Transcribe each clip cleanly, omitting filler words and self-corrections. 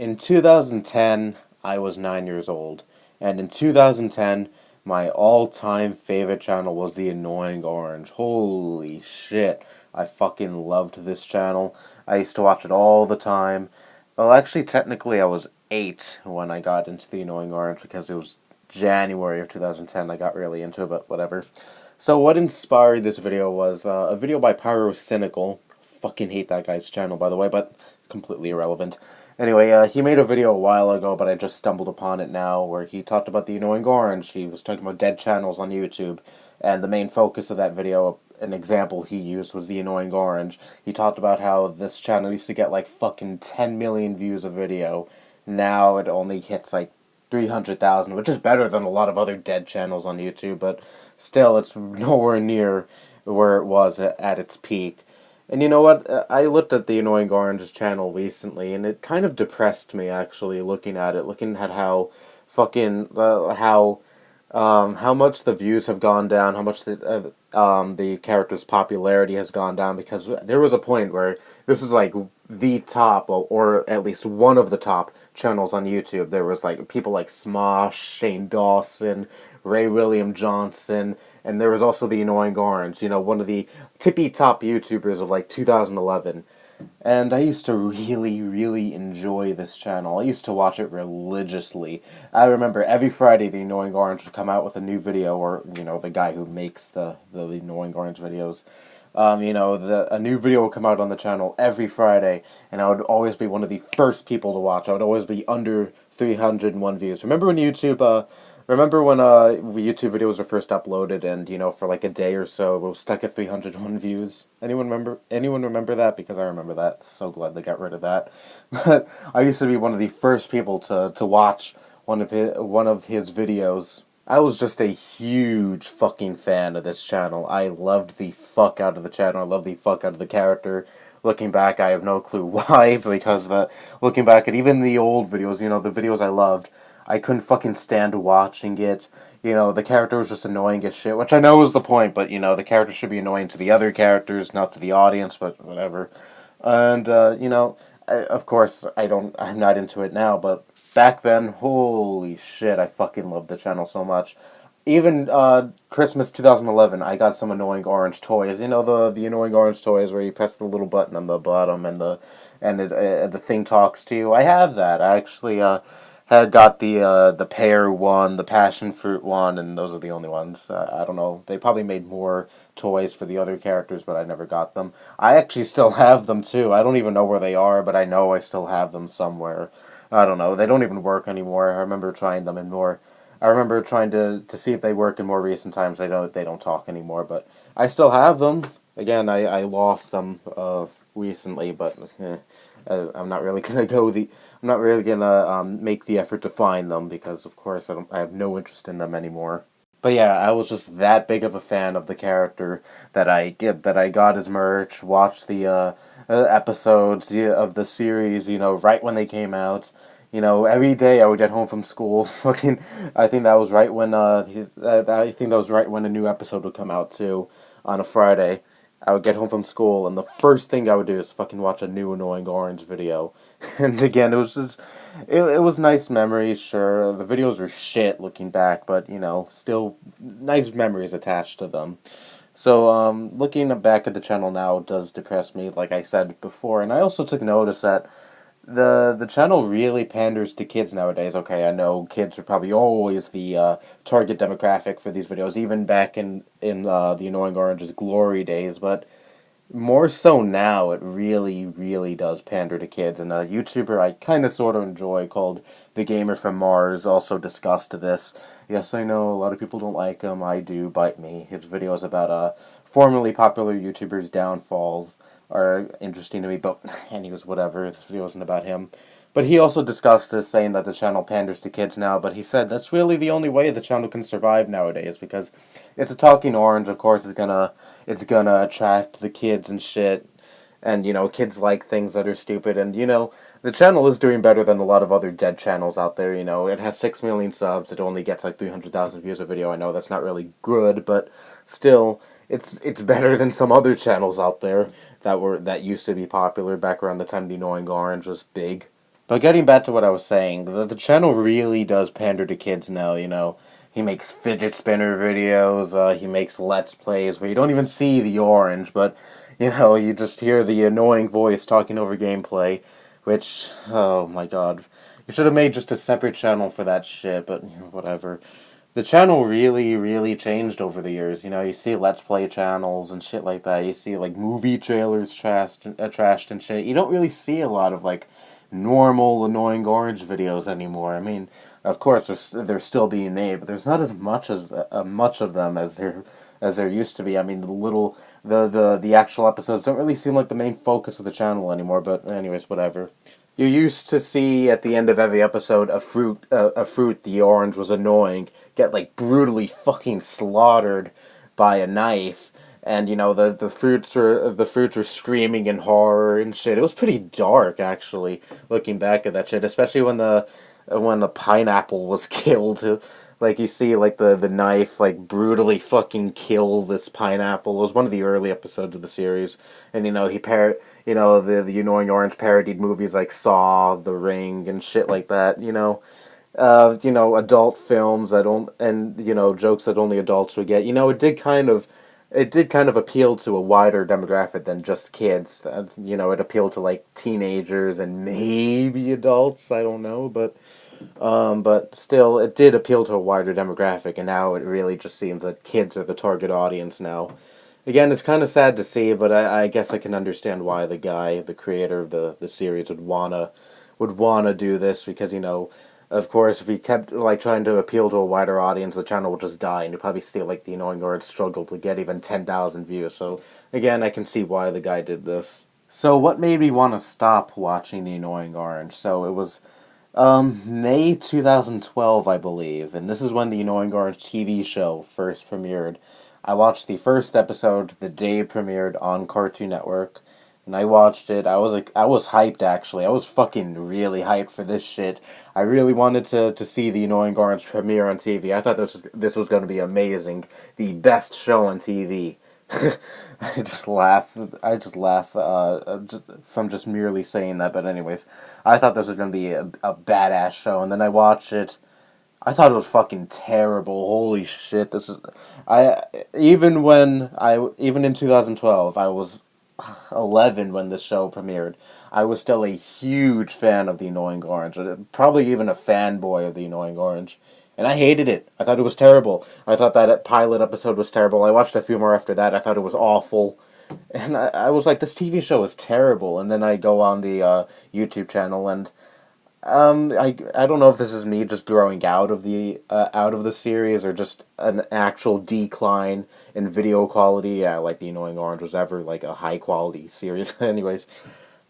In 2010, I was 9 years old, and in 2010, my all-time favorite channel was The Annoying Orange. Holy shit, I fucking loved this channel. I used to watch it all the time. Well, actually, technically, I was 8 when I got into The Annoying Orange because it was January of 2010 I got really into it, but whatever. So what inspired this video was a video by Pyrocynical. Fucking hate that guy's channel, by the way, but completely irrelevant. Anyway, he made a video a while ago, but I just stumbled upon it now, where he talked about The Annoying Orange. He was talking about dead channels on YouTube, and the main focus of that video, an example he used, was The Annoying Orange. He talked about how this channel used to get like fucking 10 million views a video. Now it only hits like 300,000, which is better than a lot of other dead channels on YouTube, but still, it's nowhere near where it was at its peak. And you know what? I looked at the Annoying Orange's channel recently, and it kind of depressed me, actually, looking at it. Looking at how fucking, how much the views have gone down, how much the character's popularity has gone down, because there was a point where this was like the top, or at least one of the top channels on YouTube. There was like people like Smosh, Shane Dawson, Ray William Johnson, and there was also the Annoying Orange, you know, one of the tippy top YouTubers of like 2011. And I used to really, really enjoy this channel. I used to watch it religiously. I remember every Friday the Annoying Orange would come out with a new video, or, you know, the guy who makes the Annoying Orange videos. A new video would come out on the channel every Friday, and I would always be one of the first people to watch. I would always be under 301 views. Remember when YouTube videos were first uploaded, and, you know, for like a day or so, it was stuck at 301 views? Anyone remember that? Because I remember that. So glad they got rid of that. But I used to be one of the first people to watch one of his videos. I was just a huge fucking fan of this channel. I loved the fuck out of the channel. I loved the fuck out of the character. Looking back, I have no clue why, because looking back at even the old videos, you know, the videos I loved, I couldn't fucking stand watching it. You know, the character was just annoying as shit, which I know was the point, but, you know, the character should be annoying to the other characters, not to the audience, but whatever. And, of course, I'm not into it now, but back then, holy shit, I fucking loved the channel so much. Even, Christmas 2011, I got some Annoying Orange toys. You know, the Annoying Orange toys where you press the little button on the bottom and the thing talks to you. I have that. I actually, had got the pear one, the passion fruit one, and those are the only ones. I don't know. They probably made more toys for the other characters, but I never got them. I actually still have them too. I don't even know where they are, but I know I still have them somewhere. I don't know. They don't even work anymore. I remember trying them in more. I remember trying to see if they work in more recent times. They don't talk anymore, but I still have them. Again, I lost them recently, but I'm not really gonna I'm not really gonna make the effort to find them because, of course, I have no interest in them anymore. But yeah, I was just that big of a fan of the character that I got his merch, watched the episodes of the series, you know, right when they came out. You know, every day I would get home from school. Fucking, I think that was right when I think that was right when a new episode would come out too, on a Friday. I would get home from school, and the first thing I would do is fucking watch a new Annoying Orange video. And again, it was nice memories, sure. The videos were shit looking back, but, you know, still nice memories attached to them. So, looking back at the channel now does depress me, like I said before, and I also took notice that the channel really panders to kids nowadays. Okay, I know kids are probably always the target demographic for these videos, even back in the Annoying Orange's glory days, but more so now, it really, really does pander to kids. And a YouTuber I kind of sort of enjoy called The Gamer from Mars also discussed this. Yes, I know a lot of people don't like him. I do. Bite me. His videos about formerly popular YouTubers' downfalls are interesting to me. But anyways, whatever. This video isn't about him. But he also discussed this, saying that the channel panders to kids now, but he said that's really the only way the channel can survive nowadays, because it's a talking orange, of course, it's gonna attract the kids and shit, and, you know, kids like things that are stupid, and, you know, the channel is doing better than a lot of other dead channels out there, you know. It has 6 million subs, it only gets like 300,000 views a video. I know that's not really good, but still, it's better than some other channels out there that used to be popular back around the time the Annoying Orange was big. But getting back to what I was saying, the channel really does pander to kids now, He makes fidget spinner videos, he makes Let's Plays where you don't even see the orange, but, you just hear the annoying voice talking over gameplay, which, oh my god. You should have made just a separate channel for that shit, but whatever. The channel really, really changed over the years. You see Let's Play channels and shit like that. You see, like, movie trailers trashed and shit. You don't really see a lot of, like, normal Annoying Orange videos anymore. I mean, of course, they're still being made, but there's not as much of them as there used to be. I mean, the actual episodes don't really seem like the main focus of the channel anymore. But anyways, whatever. You used to see at the end of every episode a fruit the orange was annoying get like brutally fucking slaughtered by a knife, and the fruits were screaming in horror and shit. It was pretty dark actually, looking back at that shit, especially when the pineapple was killed. Like you see, like the knife like brutally fucking kill this pineapple. It was one of the early episodes of the series, and the Annoying Orange parodied movies like Saw, The Ring, and shit like that. Adult films that don't, and jokes that only adults would get. It did kind of appeal to a wider demographic than just kids. It appealed to like teenagers and maybe adults. I don't know, but still, it did appeal to a wider demographic, and now it really just seems that kids are the target audience now. Again, it's kind of sad to see, but I guess I can understand why the creator of the series would wanna do this, because of course, if he kept like trying to appeal to a wider audience, the channel would just die, and you'd probably see like the Annoying Orange struggle to get even 10,000 views. So again, I can see why the guy did this. So what made me want to stop watching the Annoying Orange? So it was May 2012, I believe, and this is when the Annoying Orange TV show first premiered. I watched the first episode the day it premiered on Cartoon Network, and I watched it. I was hyped actually. I was fucking really hyped for this shit. I really wanted to see the Annoying Orange premiere on TV. I thought this was going to be amazing, the best show on TV. I just laugh. I just laugh from just merely saying that. But anyways, I thought this was gonna be a badass show, and then I watched it. I thought it was fucking terrible. Holy shit! I even in 2012, I was 11 when this show premiered. I was still a huge fan of the Annoying Orange, probably even a fanboy of the Annoying Orange. And I hated it. I thought it was terrible. I thought that pilot episode was terrible. I watched a few more after that. I thought it was awful. And I was like, this TV show is terrible. And then I go on the YouTube channel, and I don't know if this is me just growing out of the series, or just an actual decline in video quality. Yeah, like the Annoying Orange was ever like a high quality series. Anyways,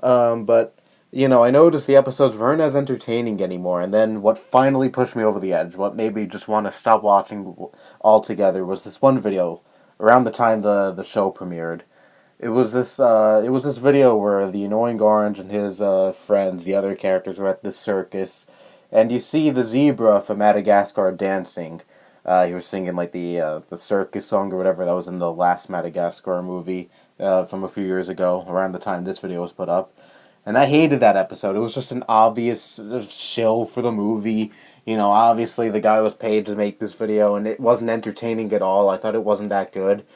but I noticed the episodes weren't as entertaining anymore, and then what finally pushed me over the edge, what made me just want to stop watching altogether, was this one video around the time the show premiered. It was this video where the Annoying Orange and his friends, the other characters, were at this circus, and you see the zebra from Madagascar dancing. He was singing like the circus song or whatever that was in the last Madagascar movie from a few years ago, around the time this video was put up. And I hated that episode. It was just an obvious shill for the movie. Obviously the guy was paid to make this video, and it wasn't entertaining at all. I thought it wasn't that good.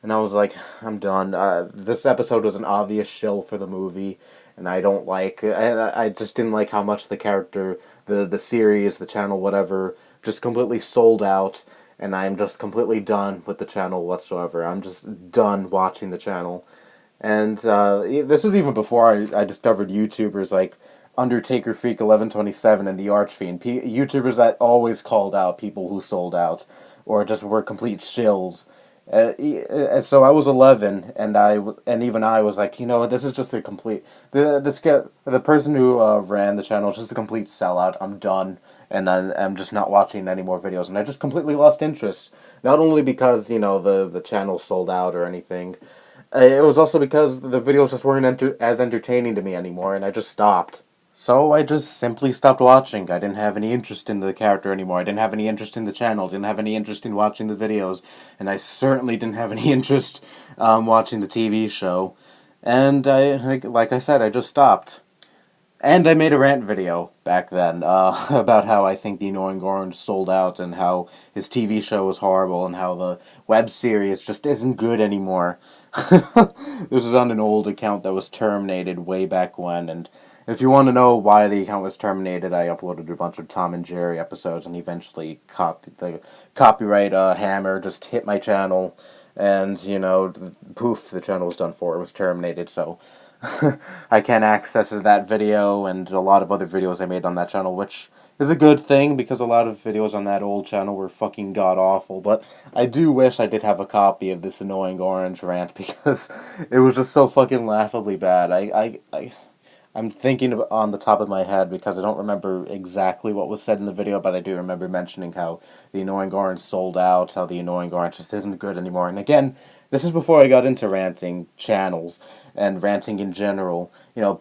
And I was like, I'm done. This episode was an obvious shill for the movie, and I just didn't like how much the character, the series, the channel, whatever, just completely sold out, and I'm just completely done with the channel whatsoever. I'm just done watching the channel. And this was even before I discovered YouTubers like Undertaker Freak 1127 and the Archfiend. YouTubers that always called out people who sold out, or just were complete shills. So I was 11, and even I was like, this is just a complete the person who ran the channel is just a complete sellout. I'm done, and I'm just not watching any more videos, and I just completely lost interest. Not only because the channel sold out or anything, it was also because the videos just weren't as entertaining to me anymore, and I just stopped. So I just simply stopped watching. I didn't have any interest in the character anymore. I didn't have any interest in the channel. Didn't have any interest in watching the videos. And I certainly didn't have any interest watching the TV show. And like I said, I just stopped. And I made a rant video back then about how I think The Annoying Orange sold out and how his TV show was horrible and how the web series just isn't good anymore. This is on an old account that was terminated way back when, and if you want to know why the account was terminated, I uploaded a bunch of Tom and Jerry episodes, and eventually the copyright hammer just hit my channel, and poof, the channel was done for. It was terminated, so I can't access that video and a lot of other videos I made on that channel, which is a good thing because a lot of videos on that old channel were fucking god awful. But I do wish I did have a copy of this Annoying Orange rant because it was just so fucking laughably bad. I'm thinking on the top of my head because I don't remember exactly what was said in the video, but I do remember mentioning how the Annoying Orange sold out, how the Annoying Orange just isn't good anymore. And again, this is before I got into ranting channels and ranting in general.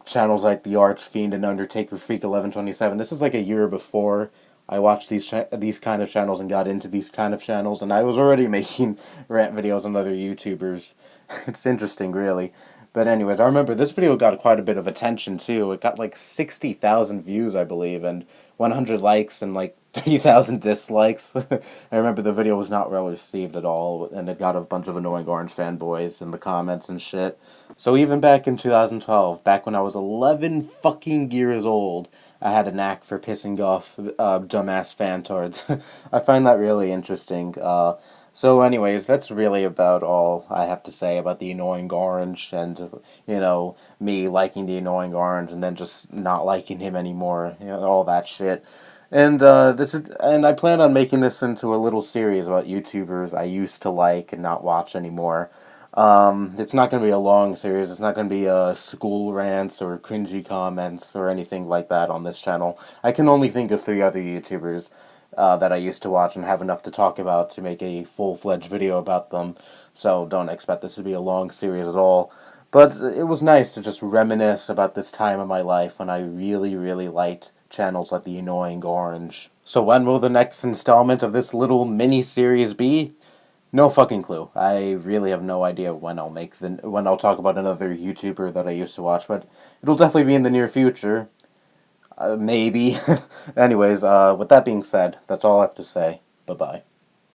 Channels like The Arch Fiend and Undertaker Freak 1127. This is like a year before I watched these kind of channels and got into these kind of channels, and I was already making rant videos on other YouTubers. It's interesting, really. But anyways, I remember this video got quite a bit of attention too. It got like 60,000 views, I believe, and 100 likes and like 3,000 dislikes. I remember the video was not well received at all, and it got a bunch of Annoying Orange fanboys in the comments and shit. So even back in 2012, back when I was 11 fucking years old, I had a knack for pissing off dumbass fantards. I find that really interesting. So anyways, that's really about all I have to say about the Annoying Orange and, me liking the Annoying Orange and then just not liking him anymore, all that shit. And and I plan on making this into a little series about YouTubers I used to like and not watch anymore. It's not going to be a long series. It's not going to be school rants or cringy comments or anything like that on this channel. I can only think of 3 other YouTubers that I used to watch and have enough to talk about to make a full-fledged video about them. So don't expect this to be a long series at all. But it was nice to just reminisce about this time of my life when I really, really liked channels like The Annoying Orange. So when will the next installment of this little mini-series be? No fucking clue. I really have no idea when I'll talk about another YouTuber that I used to watch, but it'll definitely be in the near future. Maybe. Anyways, with that being said, that's all I have to say. Bye-bye.